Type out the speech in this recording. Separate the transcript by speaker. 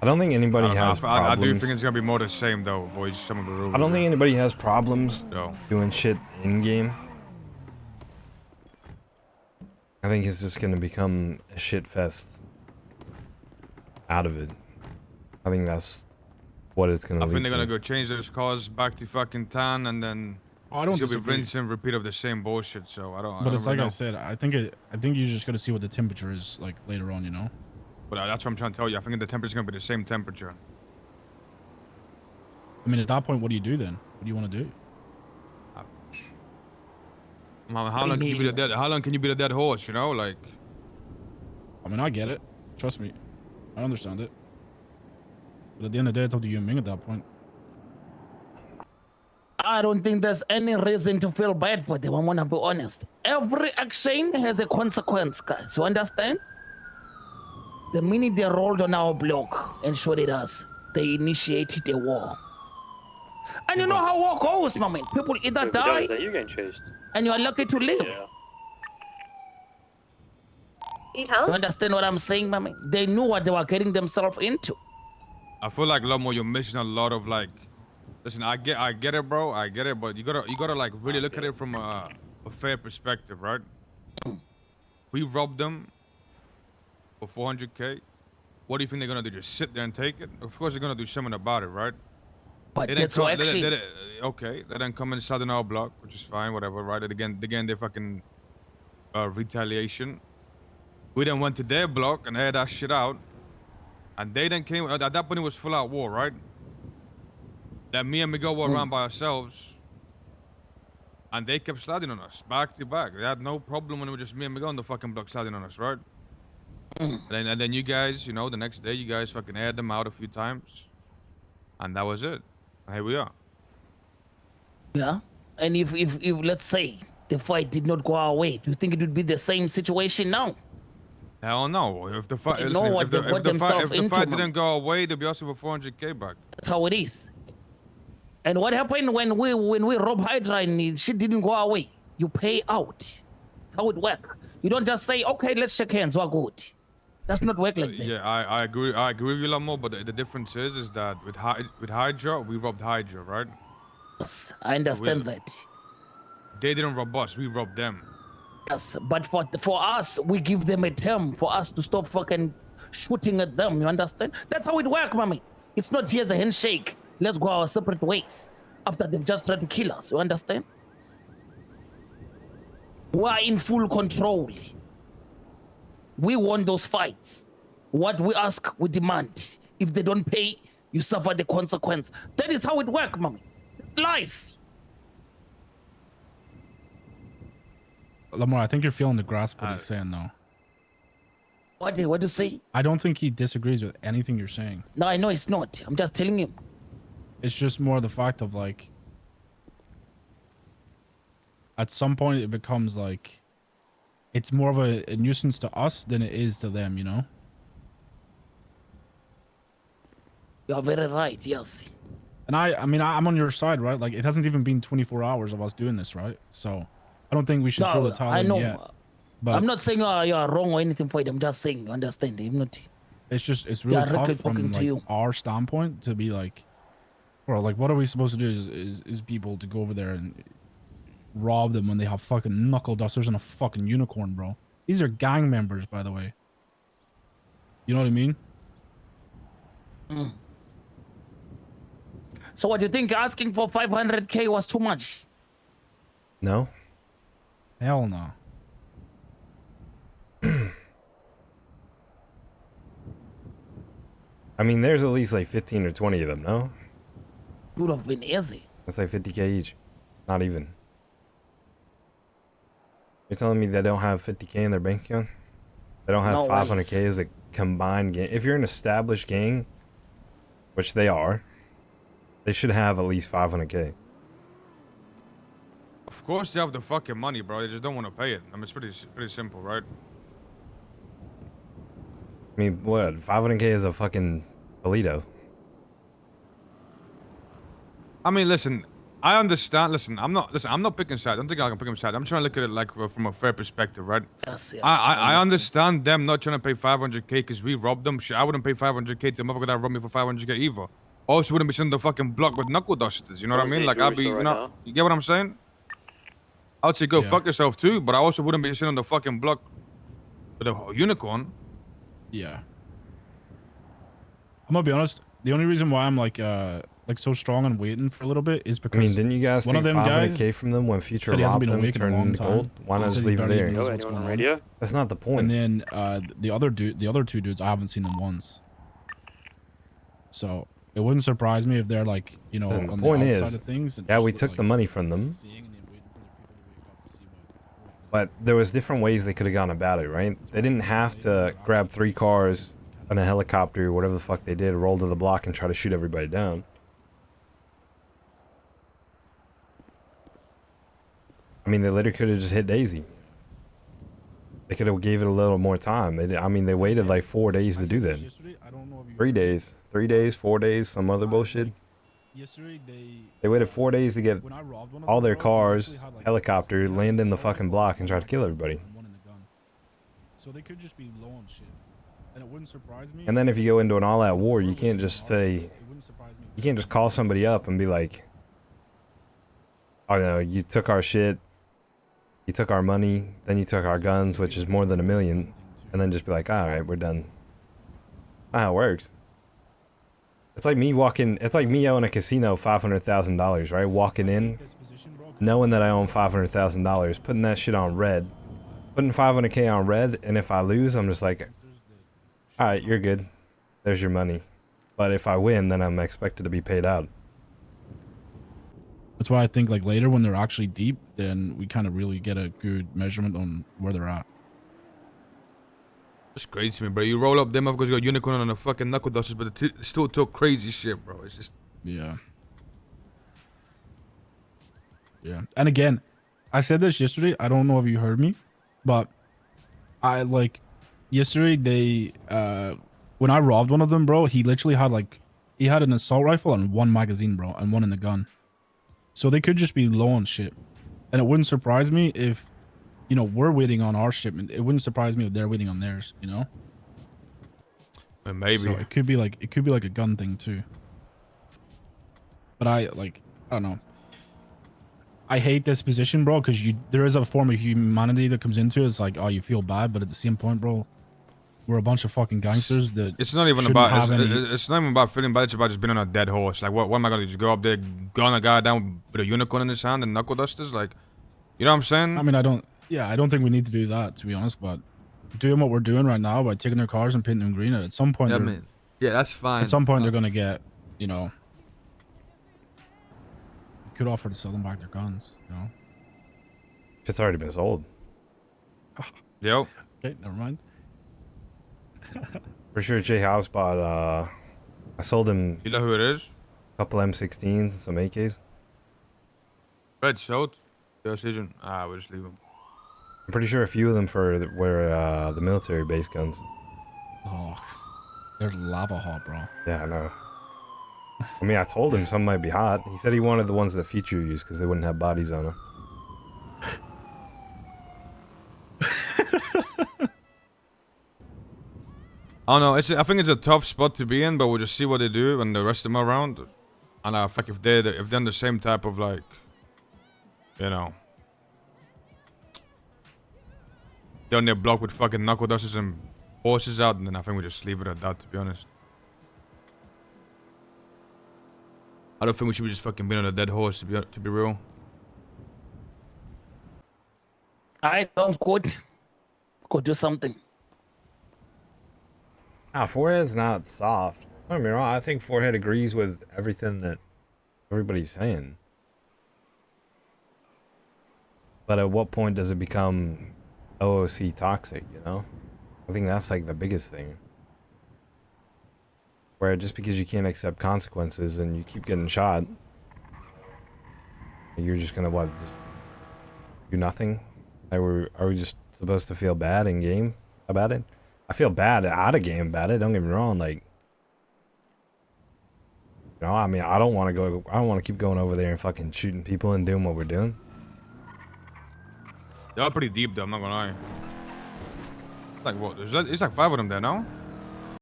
Speaker 1: I don't think anybody has
Speaker 2: I do
Speaker 1: problems.
Speaker 2: think it's gonna be more the same though, boys. Some of the rules.
Speaker 1: I don't think anybody has problems
Speaker 2: So.
Speaker 1: doing shit in game. I think it's just gonna become a shit fest out of it. I think that's what it's gonna lead to.
Speaker 2: I think they're gonna go change those cars back to fucking town, and then
Speaker 3: I don't
Speaker 2: it's gonna be
Speaker 3: disagree.
Speaker 2: rinse and repeat of the same bullshit. So I don't.
Speaker 3: But
Speaker 2: I
Speaker 3: it's
Speaker 2: don't
Speaker 3: like
Speaker 2: really
Speaker 3: I said, I think you just gotta see what the temperature is like later on, you know.
Speaker 2: But that's what I'm trying to tell you. I think the temperature's gonna be the same temperature.
Speaker 3: I mean, at that point, what do you do then? What do you want to do?
Speaker 2: How long can you be the dead? How long can you be the dead horse? You know, like.
Speaker 3: I mean, I get it. Trust me, I understand it. But at the end of the day, it's up to you and Ming at that point.
Speaker 4: I don't think there's any reason to feel bad for them. I'm gonna be honest. Every action has a consequence, guys. You understand? The minute they rolled on our block and showed it us, they initiated a war. And you know how war goes, my man. People either die,
Speaker 5: you getting chased?
Speaker 4: and you are lucky to live.
Speaker 5: Yeah.
Speaker 4: You understand what I'm saying, my man? They knew what they were getting themselves into.
Speaker 2: I feel like Lomo, you're missing a lot of like. Listen, I get it, bro. I get it, but you gotta like really look at it from a fair perspective, right? We robbed them for 400K. What do you think they're gonna do? Just sit there and take it? Of course they're gonna do something about it, right?
Speaker 4: But that's what actually.
Speaker 2: Okay, they then come inside in our block, which is fine, whatever, right? Again, they fucking retaliation. We then went to their block and aired that shit out, and they then came. At that point, it was full out war, right? That me and Miguel were around by ourselves, and they kept sliding on us back to back. They had no problem when it was just me and Miguel on the fucking block sliding on us, right? And then you guys, you know, the next day you guys fucking aired them out a few times, and that was it. And here we are.
Speaker 4: Yeah, and if let's say the fight did not go our way, do you think it would be the same situation now?
Speaker 2: Hell no. If the fight,
Speaker 4: They know what they got themselves
Speaker 2: if the fight
Speaker 4: into,
Speaker 2: didn't go away, they'll be asking for 400K back.
Speaker 4: That's how it is. And what happened when we rob Hydra and shit didn't go our way? You pay out. That's how it works. You don't just say, okay, let's shake hands, we're good. That's not work like that.
Speaker 2: Yeah, I agree with you a lot more, but the difference is that with Hydra, we robbed Hydra, right?
Speaker 4: Yes, I understand that.
Speaker 2: They didn't rob us, we robbed them.
Speaker 4: Yes, but for us, we give them a term for us to stop fucking shooting at them, you understand? That's how it works, mommy. It's not here's a handshake. Let's go our separate ways after they've just tried to kill us. You understand? We are in full control. We won those fights. What we ask, we demand. If they don't pay, you suffer the consequence. That is how it works, mommy. Life.
Speaker 3: Lamar, I think you're feeling the grasp of what he's saying, though.
Speaker 4: What do you say?
Speaker 3: I don't think he disagrees with anything you're saying.
Speaker 4: No, I know it's not. I'm just telling him.
Speaker 3: It's just more the fact of like, at some point it becomes like, it's more of a nuisance to us than it is to them, you know?
Speaker 4: You're very right, yes.
Speaker 3: And I mean, I'm on your side, right? Like, it hasn't even been 24 hours of us doing this, right? So, I don't think we should throw the towel in yet. But
Speaker 4: I'm not saying you are wrong or anything for it. I'm just saying, you understand? I'm not.
Speaker 3: It's really tough from like our standpoint to be like, bro, like, what are we supposed to do is people to go over there and rob them when they have fucking knuckle dusters and a fucking unicorn, bro. These are gang members, by the way. You know what I mean?
Speaker 4: So what do you think? Asking for 500K was too much?
Speaker 1: No.
Speaker 3: Hell no.
Speaker 1: I mean, there's at least like 15 or 20 of them, no?
Speaker 4: Would have been easy.
Speaker 1: That's like 50K each. Not even. You're telling me they don't have 50K in their bank account? They don't have 500K as a combined gang? If you're an established gang, which they are, they should have at least 500K.
Speaker 2: Of course they have the fucking money, bro. They just don't want to pay it. I mean, it's pretty simple, right?
Speaker 1: I mean, what? 500K is a fucking Polito.
Speaker 2: I mean, listen, I understand. Listen, I'm not picking sides. I don't think I can pick sides. I'm trying to look at it like from a fair perspective, right?
Speaker 4: Yes, yes.
Speaker 2: I understand them not trying to pay 500k because we robbed them. Shit, I wouldn't pay 500k to the motherfucker that robbed me for 500k either. Also, wouldn't be sitting on the fucking block with knuckle dusters. You know what I mean? Like I'd be, you know, you get what I'm saying? I'd say go fuck yourself too, but I also wouldn't be sitting on the fucking block with a unicorn.
Speaker 3: Yeah. I'm gonna be honest. The only reason why I'm like so strong and waiting for a little bit is because
Speaker 1: I mean, didn't you guys
Speaker 3: one
Speaker 1: take
Speaker 3: of them
Speaker 1: 500k from them when Future robbed them, turned into gold? Why not just leave it there?
Speaker 5: Anyone on radio?
Speaker 1: That's not the point.
Speaker 3: And then the other two dudes, I haven't seen them once. So it wouldn't surprise me if they're like, you know,
Speaker 1: Listen,
Speaker 3: on
Speaker 1: the point
Speaker 3: the
Speaker 1: is,
Speaker 3: outside of things. And
Speaker 1: yeah, we
Speaker 3: just,
Speaker 1: took
Speaker 3: like,
Speaker 1: the money from them,
Speaker 3: seeing and then waiting for their people to wake up to see what.
Speaker 1: but there was different ways they could have gone about it, right? They didn't have to grab 3 cars and a helicopter or whatever the fuck they did, roll to the block and try to shoot everybody down. I mean, they literally could have just hit Daisy. They could have gave it a little more time. I mean, they waited like 4 days to do that. 3 days. 3 days, 4 days, some other bullshit.
Speaker 3: Yesterday
Speaker 1: They waited 4 days to get all their cars, helicopter, land in the fucking block and try to kill everybody.
Speaker 3: So they could just be low on shit. And it wouldn't surprise me.
Speaker 1: And then if you go into an all-out war, you can't just say, you can't just call somebody up and be like, oh no, you took our shit, you took our money, then you took our guns, which is more than $1 million, and then just be like, all right, we're done. That's how it works. It's like me walking, it's like me owning a casino $500,000, right? Walking in, knowing that I own $500,000, putting that shit on red, putting 500k on red, and if I lose, I'm just like, all right, you're good. There's your money. But if I win, then I'm expected to be paid out.
Speaker 3: That's why I think like later when they're actually deep, then we kind of really get a good measurement on where they're at.
Speaker 2: It's crazy to me, bro. You roll up them, of course, you got unicorn on the fucking knuckle dusters, but they still talk crazy shit, bro. It's just
Speaker 3: yeah. Yeah, and again, I said this yesterday. I don't know if you heard me, but I like yesterday they when I robbed one of them, bro, he literally had like he had an assault rifle and 1 magazine, bro, and 1 in the gun. So they could just be low on shit. And it wouldn't surprise me if, you know, we're waiting on our shipment. It wouldn't surprise me if they're waiting on theirs, you know?
Speaker 2: maybe.
Speaker 3: So it could be like a gun thing too. But I don't know. I hate this position, bro, because there is a form of humanity that comes into it. It's like, oh, you feel bad, but at the same point, bro, we're a bunch of fucking gangsters that
Speaker 2: it's not even about it's not even about feeling bad. It's about just being on a dead horse. Like, what am I gonna do? Just go up there, gun a guy down with a unicorn in his hand and knuckle dusters? Like, you know what I'm saying?
Speaker 3: I mean, I don't think we need to do that, to be honest. But doing what we're doing right now by taking their cars and painting them green, at some point,
Speaker 2: yeah, that's fine.
Speaker 3: At some point, they're gonna get, you know. You could offer to sell them back their guns, you know.
Speaker 1: It's already been sold.
Speaker 2: Yo.
Speaker 3: Okay, never mind.
Speaker 1: For sure, Jay House bought, I sold him
Speaker 2: You know who it is?
Speaker 1: a couple M16s and some AKs.
Speaker 2: Red sold. Decision. We'll just leave him.
Speaker 1: I'm pretty sure a few of them were the military base guns.
Speaker 3: Oh, they're lava hot, bro.
Speaker 1: Yeah, I know. I mean, I told him some might be hot. He said he wanted the ones that Future used because they wouldn't have bodies on them.
Speaker 2: I don't know. I think it's a tough spot to be in, but we'll just see what they do when the rest of them are around. And I think if they're the same type of, like, you know, they're on their block with fucking knuckle dusters and horses out, and then I think we just leave it at that, to be honest. I don't think we should be just fucking being on a dead horse, to be real.
Speaker 4: Alright, sounds good. Go do something.
Speaker 1: Forehead's not soft. Don't get me wrong. I think Forehead agrees with everything that everybody's saying. But at what point does it become OOC toxic, you know? I think that's like the biggest thing. Where just because you can't accept consequences and you keep getting shot, you're just gonna just do nothing? Are we just supposed to feel bad in game about it? I feel bad out of game about it, don't get me wrong, like No, I mean, I don't want to go. I don't want to keep going over there and fucking shooting people and doing what we're doing.
Speaker 2: They're all pretty deep though. I'm not gonna lie. Like what? It's like 5 of them there now.